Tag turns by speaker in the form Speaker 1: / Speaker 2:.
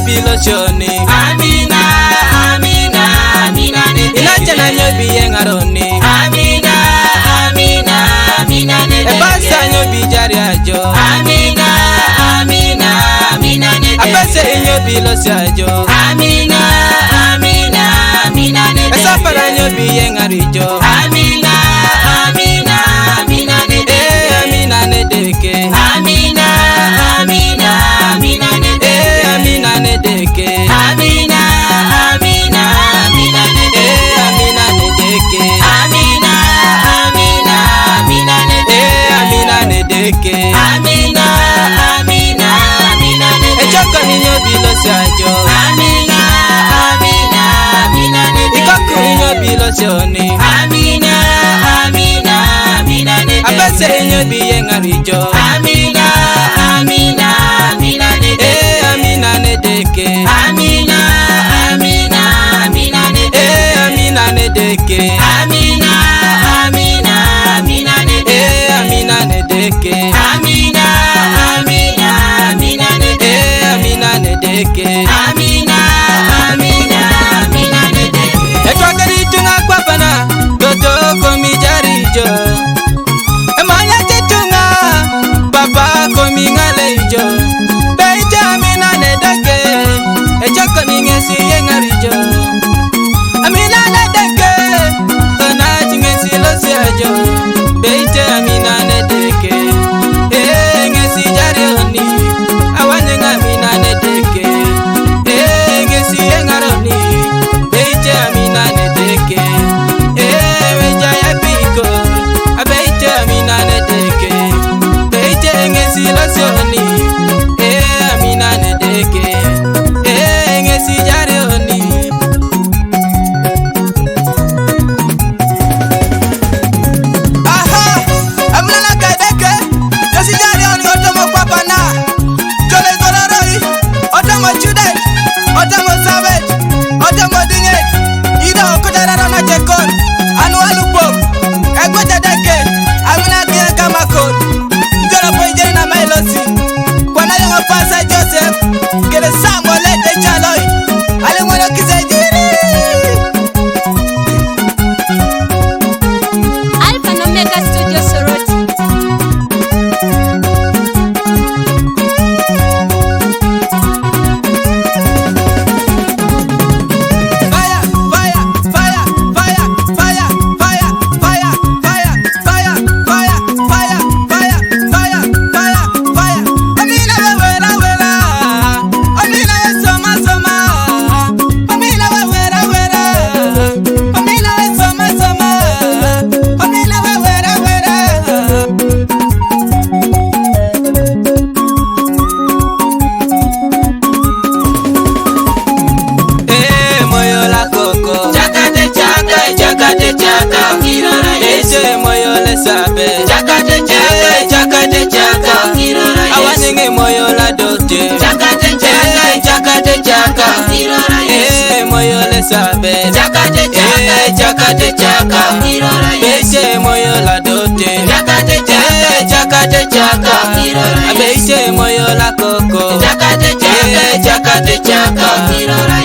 Speaker 1: nyobi loshoni.
Speaker 2: Amina, Amina, Amina nedeke.
Speaker 1: Inache na nyobi yengaroni.
Speaker 2: Amina, Amina, Amina nedeke.
Speaker 1: Ebasa nyobi jari ajo.
Speaker 2: Amina, Amina, Amina nedeke.
Speaker 1: Abese nyobi losi ajo.
Speaker 2: Amina, Amina, Amina nedeke.
Speaker 1: Esafara nyobi yengarijo.
Speaker 2: Amina, Amina, Amina nedeke.
Speaker 1: Amina nedeke.
Speaker 2: Amina, Amina, Amina nedeke.
Speaker 1: Amina nedeke.
Speaker 2: Amina, Amina, Amina nedeke.
Speaker 1: Amina nedeke.
Speaker 2: Amina, Amina, Amina nedeke.
Speaker 1: Amina nedeke.
Speaker 2: Amina, Amina, Amina nedeke.
Speaker 1: Ejoko ni nyobi losi ajo.
Speaker 2: Amina, Amina, Amina nedeke.
Speaker 1: Ikoku ni nyobi loshoni.
Speaker 2: Amina, Amina, Amina nedeke.
Speaker 1: Abese nyobi yengarijo.
Speaker 2: Amina, Amina, Amina nedeke.
Speaker 1: Amina nedeke.
Speaker 2: Amina, Amina, Amina nedeke.
Speaker 1: Amina nedeke.
Speaker 2: Amina, Amina, Amina nedeke.
Speaker 1: Amina nedeke.
Speaker 2: Amina, Amina, Amina nedeke.
Speaker 1: Amina nedeke.
Speaker 2: Amina, Amina, Amina nedeke.
Speaker 1: Ekwagari tunga kwapana toto komi jarijo. Emanya titunga papa komi ngalejo. Beija Amina nedeke. Ejoko ni ngesi yengarijo. Amina nedeke. Tona jingesi losi ajo. Beija Amina nedeke. Ngesi jarioni. Awanye Amina nedeke. Ngesi yengaroni. Beija Amina nedeke. Beija yapiko. Abeija Amina nedeke. Beija ngesi losioni. Amina nedeke. Ngesi jarioni. Aha! Amina kadeke. Ngesi jarioni otomo kwapana. Jole gororoi. Otomo chudet. Otomo savage. Otomo dinget. Ida okudarara na jekon. Anu alupok. Ekwete deke. Amina kia kama kon. Jolo poinjeri na mailosi. Kwana yonga pasa Joseph. Kele samo lete chaloi. Alimwano kisejiri.
Speaker 3: Alpha and Omega Studio Soroti.
Speaker 1: Fire, fire, fire, fire, fire, fire, fire, fire, fire, fire, fire, fire, fire, fire, fire. Amina wewera wera. Amina we soma soma. Amina wewera wera. Amina we soma soma. Amina wewera wera. Moyo la coco.
Speaker 2: Chakate chaka, chakate chaka, kirora Yesu.
Speaker 1: Moyo le sabe.
Speaker 2: Chakate chaka, chakate chaka, kirora Yesu.
Speaker 1: Awaninge moyo la dote.
Speaker 2: Chakate chaka, chakate chaka, kirora Yesu.
Speaker 1: Moyo le sabe.
Speaker 2: Chakate chaka, chakate chaka, kirora Yesu.
Speaker 1: Moyo la dote.
Speaker 2: Chakate chaka, kirora Yesu.
Speaker 1: Moyo la coco.
Speaker 2: Chakate chaka, chakate chaka, kirora